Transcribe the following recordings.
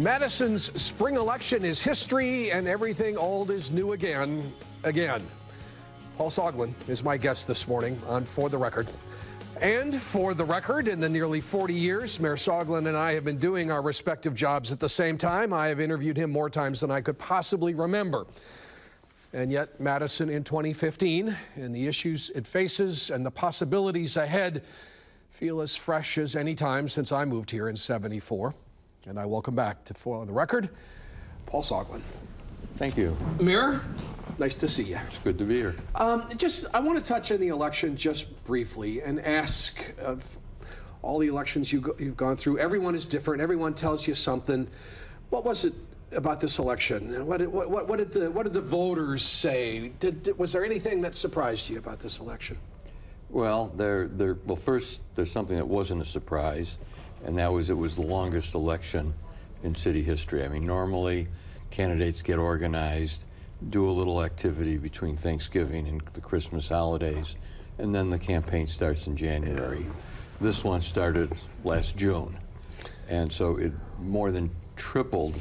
Madison's spring election is history, and everything old is new again. Paul Soglin is my guest this morning on For the Record. And for the record, in the nearly 40 years Mayor Soglin and I have been doing our respective jobs at the same time, I have interviewed him more times than I could possibly remember. And yet, Madison in 2015, and the issues it faces and the possibilities ahead feel as fresh as any time since I moved here in '74. And I welcome back to For the Record, Paul Soglin. Thank you. Mayor, nice to see you. It's good to be here. I want to touch on the election just briefly and ask of all the elections you've gone through. Everyone is different. Everyone tells you something. What was it about this election? What did the voters say? Was there anything that surprised you about this election? Well, well, first, there's something that wasn't a surprise, and that was it was the longest election in city history. I mean, normally candidates get organized, do a little activity between Thanksgiving and the Christmas holidays, and then the campaign starts in January. This one started last June, and so it more than tripled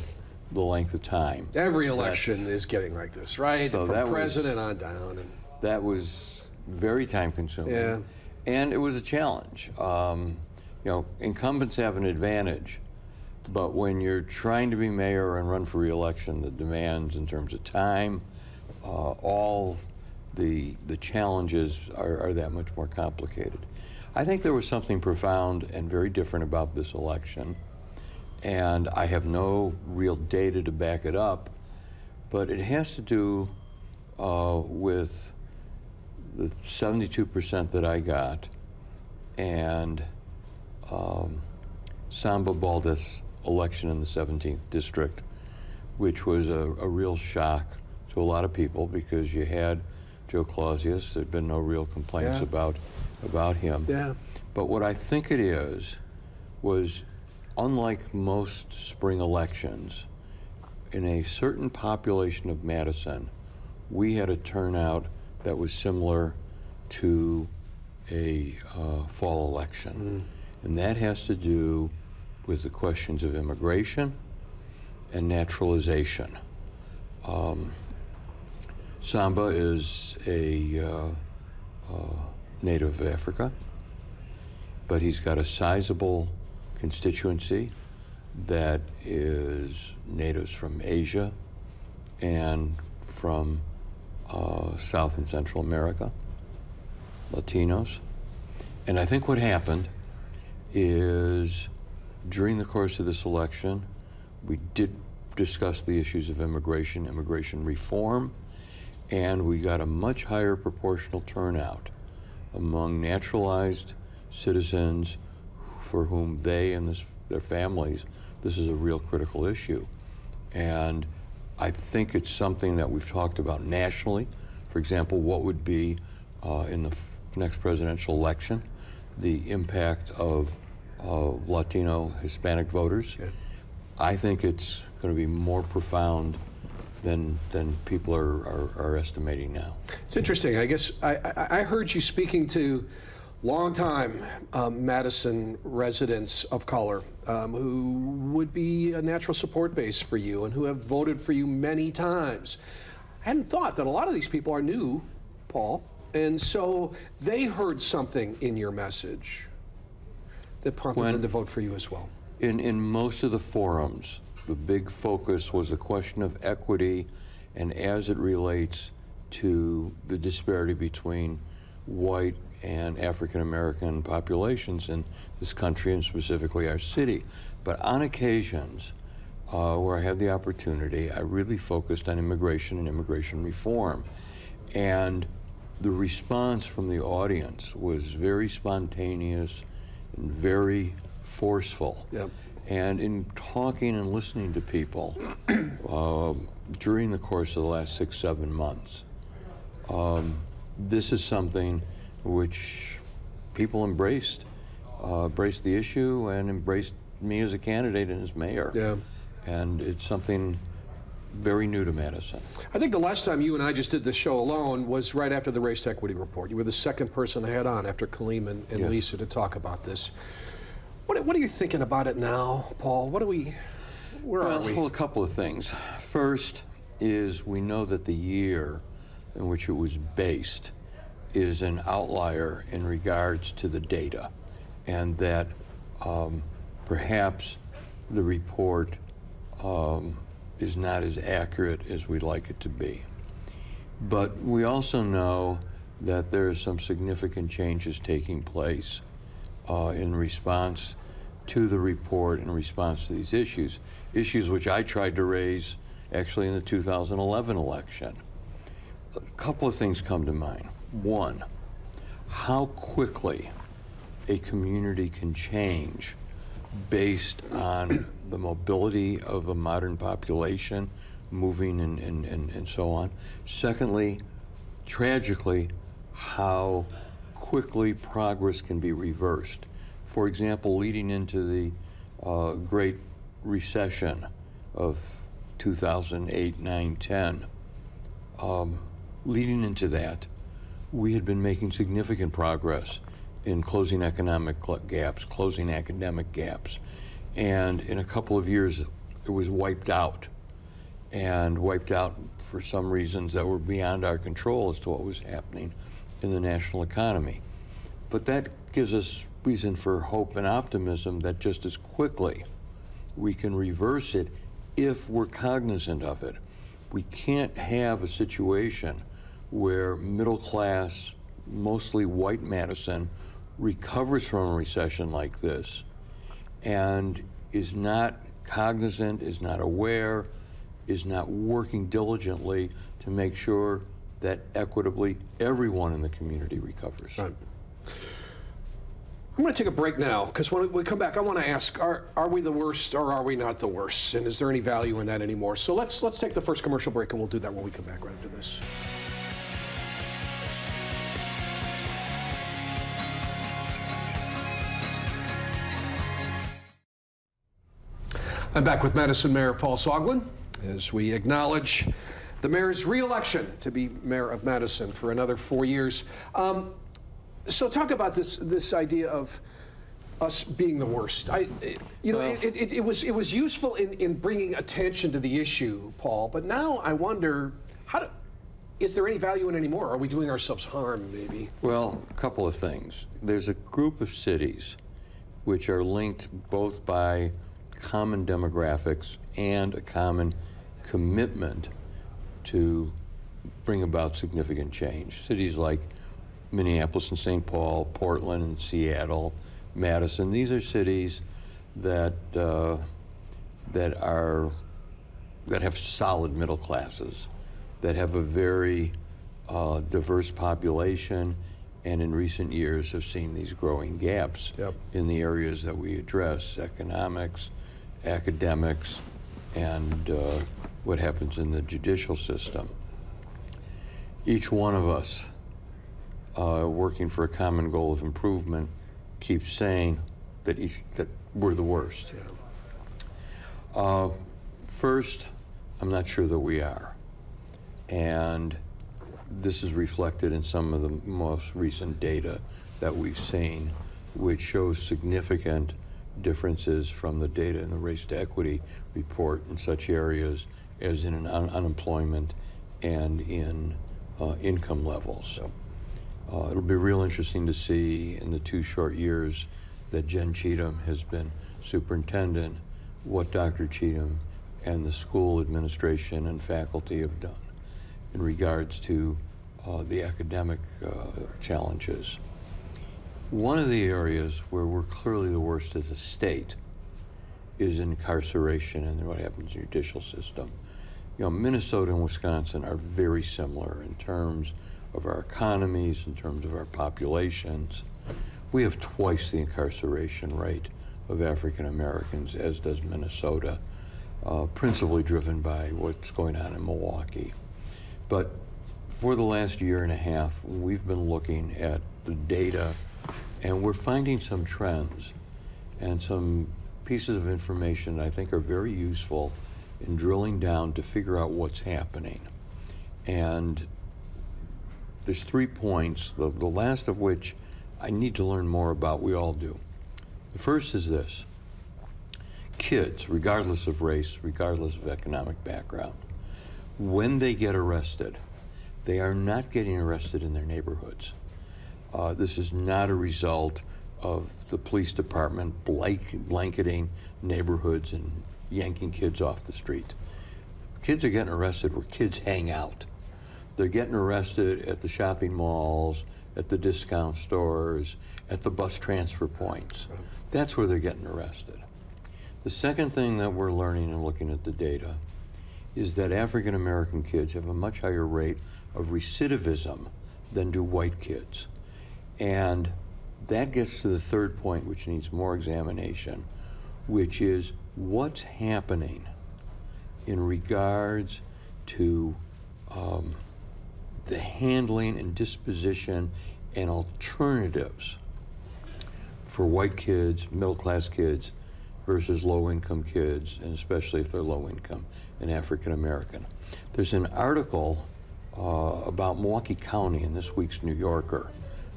the length of time. Every election is getting like this, right? So from president on down. That was very time-consuming. Yeah. And it was a challenge. You know, incumbents have an advantage, but when you're trying to be mayor and run for re-election, the demands in terms of time, all the challenges are that much more complicated. I think there was something profound and very different about this election, and I have no real data to back it up, but it has to do with the 72% that I got, and Samba Balda's election in the 17th district, which was a real shock to a lot of people because you had Joe Clausius. There'd been no real complaints about him. Yeah. But what I think it was unlike most spring elections, in a certain population of Madison, we had a turnout that was similar to a fall election. And that has to do with the questions of immigration and naturalization. Samba is a native of Africa, but he's got a sizable constituency that is natives from Asia and from South and Central America, Latinos. And I think what happened is during the course of this election, we did discuss the issues of immigration reform, and we got a much higher proportional turnout among naturalized citizens for whom they and their families, this is a real critical issue. And I think it's something that we've talked about nationally. For example, what would be in the next presidential election, the impact of Latino, Hispanic voters. Yeah. I think it's going to be more profound than people are estimating now. It's interesting. I guess I heard you speaking to longtime Madison residents of color who would be a natural support base for you and who have voted for you many times. I hadn't thought that a lot of these people are new, Paul, and so they heard something in your message that prompted them to vote for you as well. In most of the forums, the big focus was the question of equity and as it relates to the disparity between white and African American populations in this country and specifically our city. But on occasions where I had the opportunity, I really focused on immigration and immigration reform. And the response from the audience was very spontaneous and very forceful. Yep. And in talking and listening to people during the course of the last 6-7 months, this is something which people embraced the issue and embraced me as a candidate and as mayor. Yeah. And it's something very new to Madison. I think the last time you and I just did this show alone was right after the Race to Equity report. You were the second person I had on after Kaleem and yes. Lisa to talk about this. What are you thinking about it now, Paul? Where are we? Well, a couple of things. First is we know that the year in which it was based is an outlier in regards to the data, and that perhaps the report is not as accurate as we'd like it to be. But we also know that there are some significant changes taking place in response to the report, in response to these issues which I tried to raise actually in the 2011 election. A couple of things come to mind. One, how quickly a community can change based on the mobility of a modern population moving and so on. Secondly, tragically, how quickly progress can be reversed. For example, leading into the Great Recession of 2008, 9, 10, leading into that, we had been making significant progress in closing economic gaps, closing academic gaps. And in a couple of years, it was wiped out. And wiped out for some reasons that were beyond our control as to what was happening in the national economy. But that gives us reason for hope and optimism that just as quickly we can reverse it if we're cognizant of it. We can't have a situation where middle class, mostly white Madison, recovers from a recession like this and is not cognizant, is not aware, is not working diligently to make sure that equitably everyone in the community recovers. Right. I'm going to take a break now, because when we come back, I want to ask, are we the worst or are we not the worst? And is there any value in that anymore? So let's take the first commercial break, and we'll do that when we come back right into this. I'm back with Madison Mayor Paul Soglin as we acknowledge the mayor's re-election to be mayor of Madison for another 4 years. So talk about this idea of us being the worst. It was useful in bringing attention to the issue, Paul. But now I wonder, is there any value in it anymore? Are we doing ourselves harm, maybe? Well, a couple of things. There's a group of cities which are linked both by common demographics and a common commitment to bring about significant change. Cities like Minneapolis and St. Paul, Portland and Seattle, Madison. These are cities that have solid middle classes, that have a very diverse population, and in recent years have seen these growing gaps in the areas that we address: economics, academics, and what happens in the judicial system. Each one of us working for a common goal of improvement keeps saying that we're the worst. First, I'm not sure that we are. And this is reflected in some of the most recent data that we've seen, which shows significant differences from the data in the Race to Equity report in such areas as in unemployment and in income levels. It'll be real interesting to see in the 2 short years that Jen Cheatham has been superintendent, what Dr. Cheatham and the school administration and faculty have done in regards to the academic challenges. One of the areas where we're clearly the worst as a state is incarceration and what happens in the judicial system. You know, Minnesota and Wisconsin are very similar in terms of our economies, in terms of our populations. We have twice the incarceration rate of African Americans, as does Minnesota, principally driven by what's going on in Milwaukee. But for the last year and a half, we've been looking at the data, and we're finding some trends and some pieces of information that I think are very useful in drilling down to figure out what's happening. And there's 3 points, the last of which I need to learn more about. We all do. The first is this: kids, regardless of race, regardless of economic background, when they get arrested, they are not getting arrested in their neighborhoods. This is not a result of the police department blanketing neighborhoods and yanking kids off the street. Kids are getting arrested where kids hang out. They're getting arrested at the shopping malls, at the discount stores, at the bus transfer points. That's where they're getting arrested. The second thing that we're learning and looking at the data is that African American kids have a much higher rate of recidivism than do white kids. And that gets to the third point, which needs more examination, which is what's happening in regards to the handling and disposition and alternatives for white kids, middle-class kids, versus low-income kids, and especially if they're low-income and African-American. There's an article about Milwaukee County in this week's New Yorker,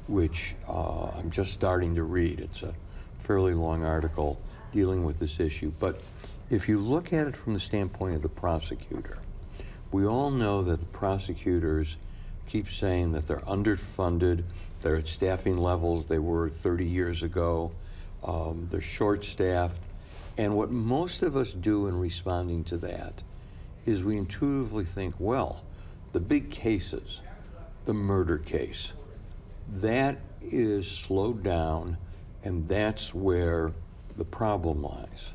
which I'm just starting to read. It's a fairly long article dealing with this issue. But if you look at it from the standpoint of the prosecutor, we all know that the prosecutors keep saying that they're underfunded, they're at staffing levels they were 30 years ago, they're short-staffed, and what most of us do in responding to that is we intuitively think, well, the big cases, the murder case, that is slowed down, and that's where the problem lies.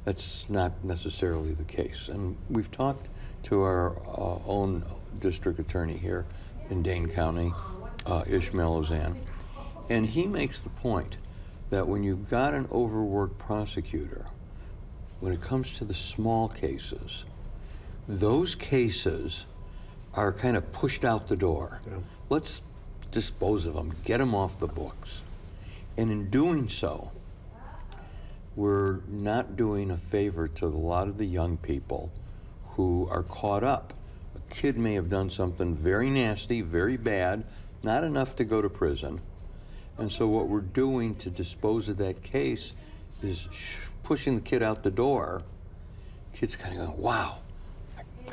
That's not necessarily the case. And we've talked to our own district attorney here in Dane County, Ishmael Ozan, and he makes the point that when you've got an overworked prosecutor, when it comes to the small cases, those cases are kind of pushed out the door. Yeah. Let's dispose of them, get them off the books. And in doing so, we're not doing a favor to a lot of the young people who are caught up. A kid may have done something very nasty, very bad, not enough to go to prison. And so what we're doing to dispose of that case is pushing the kid out the door. Kid's kind of going, wow,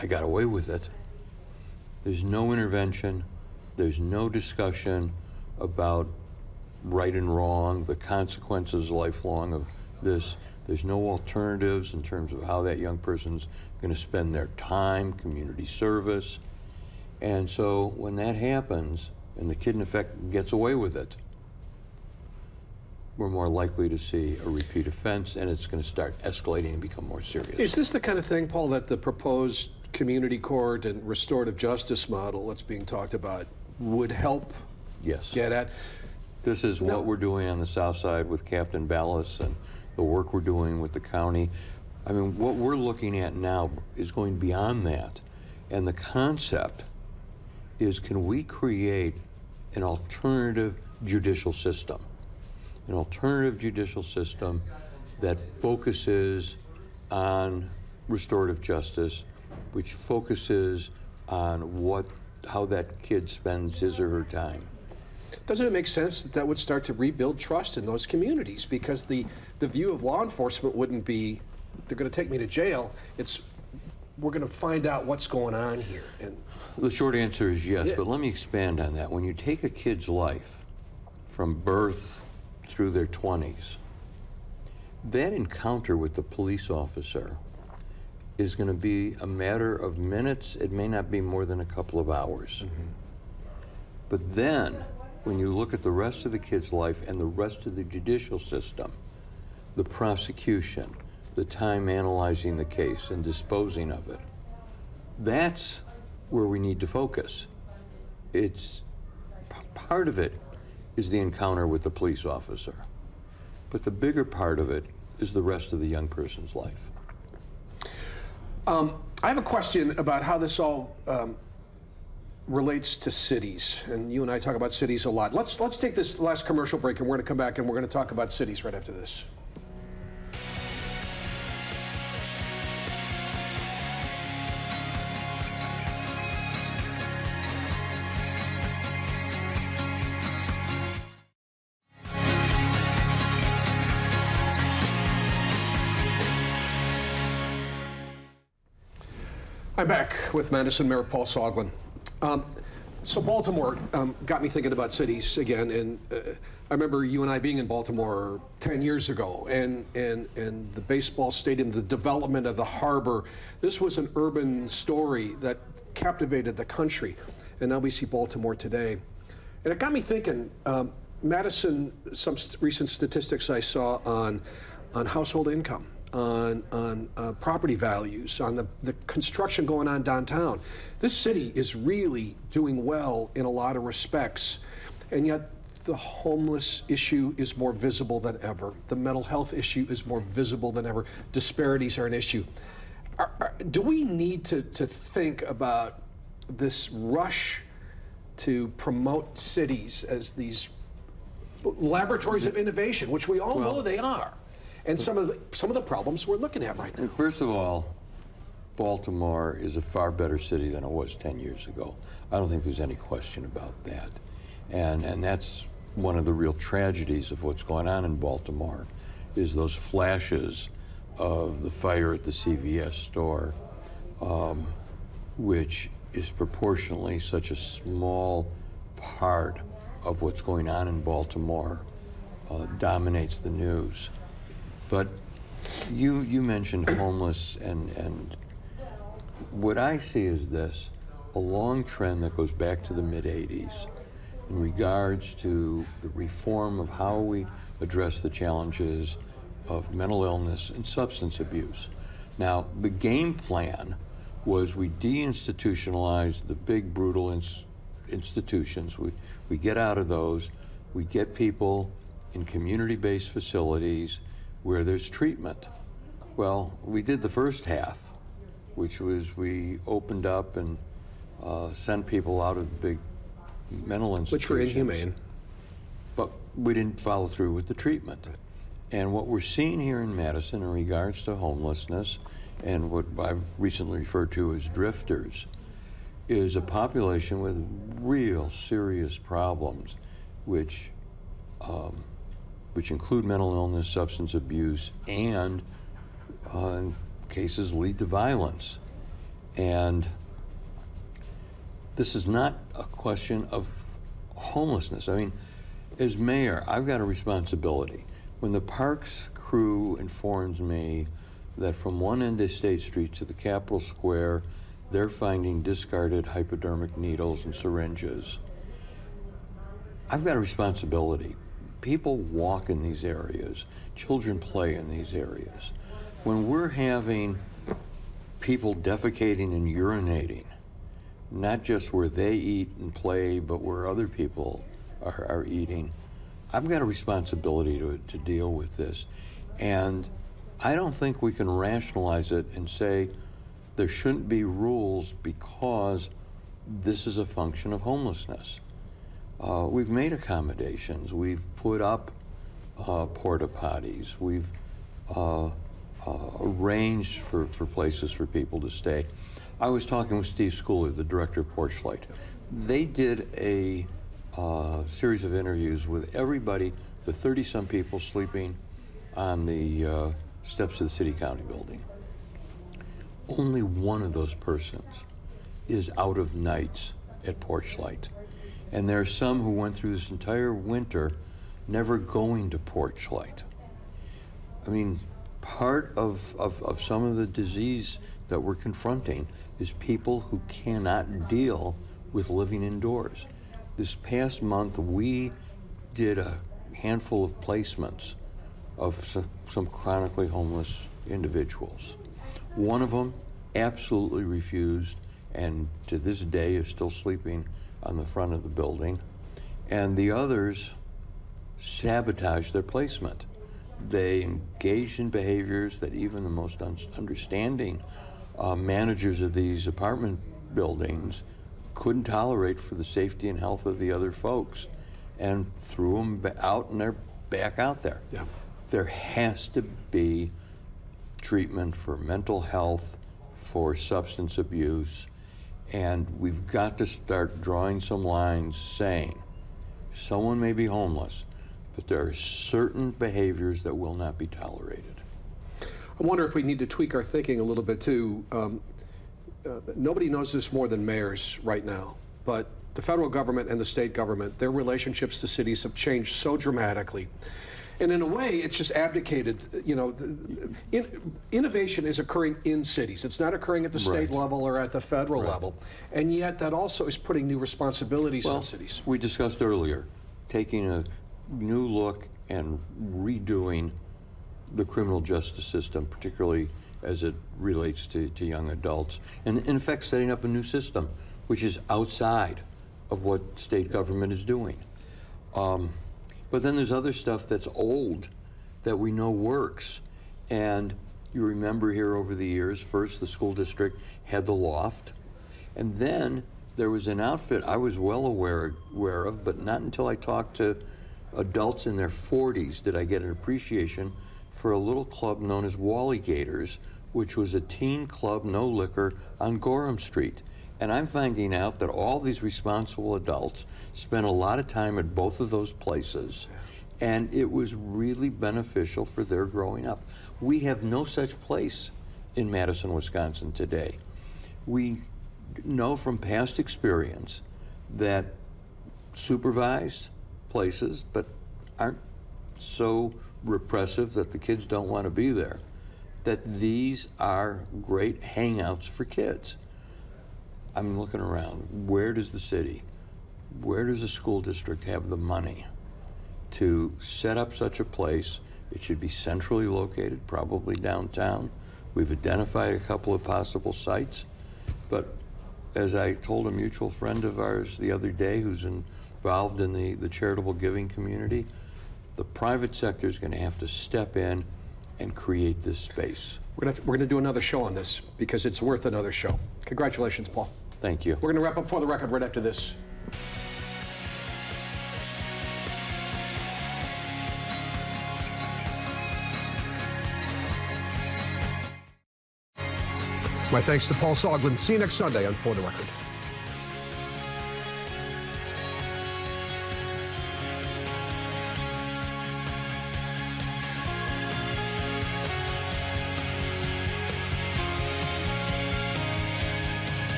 I got away with it. There's no intervention. There's no discussion about right and wrong, the consequences lifelong of this. There's no alternatives in terms of how that young person's going to spend their time, community service. And so when that happens, and the kid in effect gets away with it, we're more likely to see a repeat offense, and it's going to start escalating and become more serious. Is this the kind of thing, Paul, that the proposed community court and restorative justice model that's being talked about would help get at? This is what we're doing on the south side with Captain Ballas and the work we're doing with the county. I mean, what we're looking at now is going beyond that. And the concept is, can we create an alternative judicial system? An alternative judicial system that focuses on restorative justice, which focuses on how that kid spends his or her time. Doesn't it make sense that that would start to rebuild trust in those communities? Because the view of law enforcement wouldn't be, they're going to take me to jail. It's, we're going to find out what's going on here. And the short answer is yes, but let me expand on that. When you take a kid's life from birth through their 20s, that encounter with the police officer is going to be a matter of minutes. It may not be more than a couple of hours. Mm-hmm. But then, when you look at the rest of the kid's life and the rest of the judicial system, the prosecution, the time analyzing the case and disposing of it, that's where we need to focus. It's part of it is the encounter with the police officer, but the bigger part of it is the rest of the young person's life. I have a question about how this all relates to cities, and you and I talk about cities a lot. Let's take this last commercial break, and we're going to come back and we're going to talk about cities right after this. I'm back with Madison Mayor Paul Soglin. So Baltimore got me thinking about cities again, and I remember you and I being in Baltimore 10 years ago, and the baseball stadium, the development of the harbor. This was an urban story that captivated the country, and now we see Baltimore today. And it got me thinking, Madison, some recent statistics I saw on household income, on property values, on the construction going on downtown. This city is really doing well in a lot of respects, and yet the homeless issue is more visible than ever. The mental health issue is more visible than ever. Disparities are an issue. Do we need to think about this rush to promote cities as these laboratories of innovation, which we all know they are, and some of the problems we're looking at right now? First of all, Baltimore is a far better city than it was 10 years ago. I don't think there's any question about that. And that's one of the real tragedies of what's going on in Baltimore, is those flashes of the fire at the CVS store, which is proportionally such a small part of what's going on in Baltimore, dominates the news. But you mentioned homeless, and what I see is this, a long trend that goes back to the mid-'80s in regards to the reform of how we address the challenges of mental illness and substance abuse. Now, the game plan was we deinstitutionalize the big, brutal institutions. We get out of those. We get people in community-based facilities where there's treatment. Well, we did the first half, which was we opened up and sent people out of the big mental institutions. Which were inhumane. But we didn't follow through with the treatment. And what we're seeing here in Madison in regards to homelessness and what I've recently referred to as drifters is a population with real serious problems, which include mental illness, substance abuse, and in cases lead to violence. And this is not a question of homelessness. I mean, as mayor, I've got a responsibility. When the parks crew informs me that from one end of State Street to the Capitol Square, they're finding discarded hypodermic needles and syringes, I've got a responsibility. People walk in these areas. Children play in these areas. When we're having people defecating and urinating, not just where they eat and play, but where other people are eating, I've got a responsibility to deal with this. And I don't think we can rationalize it and say there shouldn't be rules because this is a function of homelessness. We've made accommodations. We've put up porta potties. We've arranged for places for people to stay. I was talking with Steve Schooler, the director of Porchlight. They did a series of interviews with everybody, the 30-some people sleeping on the steps of the city-county building. Only one of those persons is out of nights at Porchlight. And there are some who went through this entire winter never going to Porchlight. I mean, part of some of the disease that we're confronting is people who cannot deal with living indoors. This past month, we did a handful of placements of some chronically homeless individuals. One of them absolutely refused, and to this day is still sleeping on the front of the building, and the others sabotaged their placement. They engaged in behaviors that even the most understanding managers of these apartment buildings couldn't tolerate for the safety and health of the other folks, and threw them out, and they're back out there. Yeah. There has to be treatment for mental health, for substance abuse, and we've got to start drawing some lines saying someone may be homeless, but there are certain behaviors that will not be tolerated. I wonder if we need to tweak our thinking a little bit too. nobody knows this more than mayors right now, but the federal government and the state government, their relationships to cities have changed so dramatically. And in a way, it's just abdicated. You know, innovation is occurring in cities. It's not occurring at the state level or at the federal level. And yet that also is putting new responsibilities on cities. We discussed earlier, taking a new look and redoing the criminal justice system, particularly as it relates to young adults, and in effect setting up a new system, which is outside of what state government is doing. But then there's other stuff that's old that we know works. And you remember here over the years, first the school district had the loft, and then there was an outfit I was well aware of, but not until I talked to adults in their 40s did I get an appreciation for a little club known as Wally Gators, which was a teen club, no liquor, on Gorham Street. And I'm finding out that all these responsible adults spent a lot of time at both of those places, and it was really beneficial for their growing up. We have no such place in Madison, Wisconsin today. We know from past experience that supervised places, but aren't so repressive that the kids don't want to be there, that these are great hangouts for kids. I'm looking around. Where does the city, where does the school district have the money to set up such a place? It should be centrally located, probably downtown. We've identified a couple of possible sites, but as I told a mutual friend of ours the other day who's involved in the charitable giving community, the private sector is going to have to step in and create this space. We're going to do another show on this because it's worth another show. Congratulations, Paul. Thank you. We're going to wrap up For the Record right after this. My thanks to Paul Soglin. See you next Sunday on For the Record.